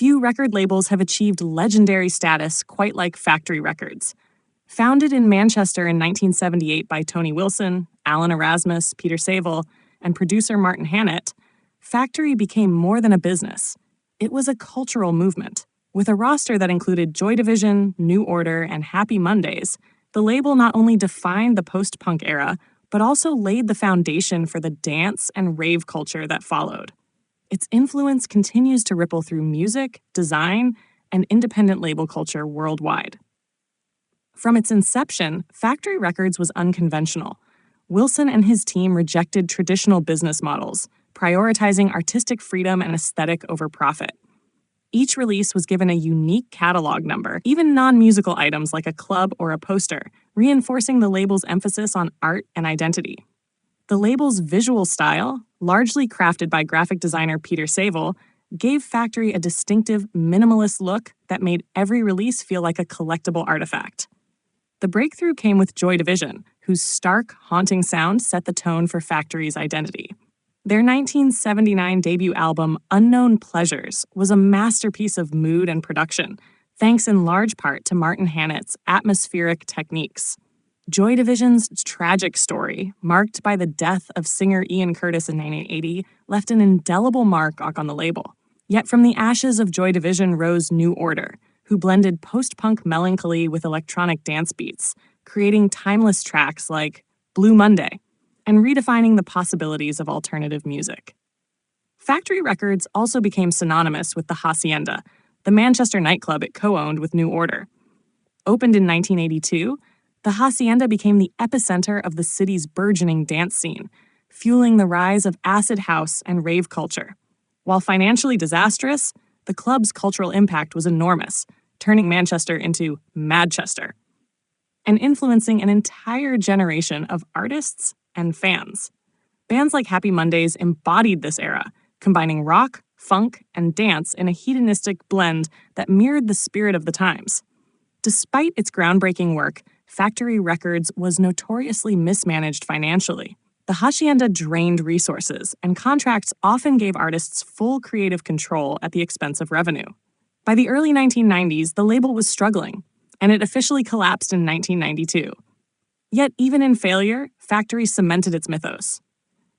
Few record labels have achieved legendary status quite like Factory Records. Founded in Manchester in 1978 by Tony Wilson, Alan Erasmus, Peter Saville, and producer Martin Hannett, Factory became more than a business. It was a cultural movement. With a roster that included Joy Division, New Order, and Happy Mondays, the label not only defined the post-punk era, but also laid the foundation for the dance and rave culture that followed. Its influence continues to ripple through music, design, and independent label culture worldwide. From its inception, Factory Records was unconventional. Wilson and his team rejected traditional business models, prioritizing artistic freedom and aesthetic over profit. Each release was given a unique catalog number, even non-musical items like a club or a poster, reinforcing the label's emphasis on art and identity. The label's visual style, largely crafted by graphic designer Peter Saville, gave Factory a distinctive, minimalist look that made every release feel like a collectible artifact. The breakthrough came with Joy Division, whose stark, haunting sound set the tone for Factory's identity. Their 1979 debut album, Unknown Pleasures, was a masterpiece of mood and production, thanks in large part to Martin Hannett's atmospheric techniques. Joy Division's tragic story, marked by the death of singer Ian Curtis in 1980, left an indelible mark on the label. Yet from the ashes of Joy Division rose New Order, who blended post-punk melancholy with electronic dance beats, creating timeless tracks like Blue Monday, and redefining the possibilities of alternative music. Factory Records also became synonymous with the Hacienda, the Manchester nightclub it co-owned with New Order. Opened in 1982, the Hacienda became the epicenter of the city's burgeoning dance scene, fueling the rise of acid house and rave culture. While financially disastrous, the club's cultural impact was enormous, turning Manchester into Madchester, and influencing an entire generation of artists and fans. Bands like Happy Mondays embodied this era, combining rock, funk, and dance in a hedonistic blend that mirrored the spirit of the times. Despite its groundbreaking work, Factory Records was notoriously mismanaged financially. The Hacienda drained resources, and contracts often gave artists full creative control at the expense of revenue. By the early 1990s, the label was struggling, and it officially collapsed in 1992. Yet even in failure, Factory cemented its mythos.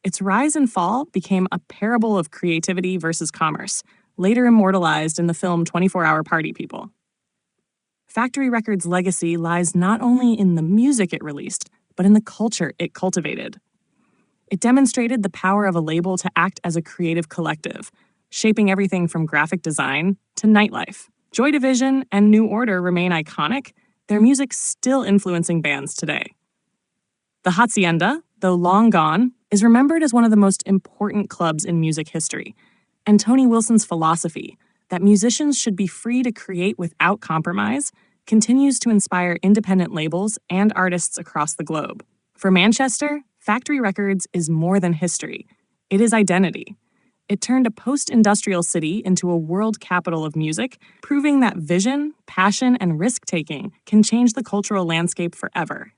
Its rise and fall became a parable of creativity versus commerce, later immortalized in the film 24-Hour Party People. Factory Records' legacy lies not only in the music it released, but in the culture it cultivated. It demonstrated the power of a label to act as a creative collective, shaping everything from graphic design to nightlife. Joy Division and New Order remain iconic, their music still influencing bands today. The Hacienda, though long gone, is remembered as one of the most important clubs in music history, and Tony Wilson's philosophy that musicians should be free to create without compromise continues to inspire independent labels and artists across the globe. For Manchester, Factory Records is more than history. It is identity. It turned a post-industrial city into a world capital of music, proving that vision, passion, and risk-taking can change the cultural landscape forever.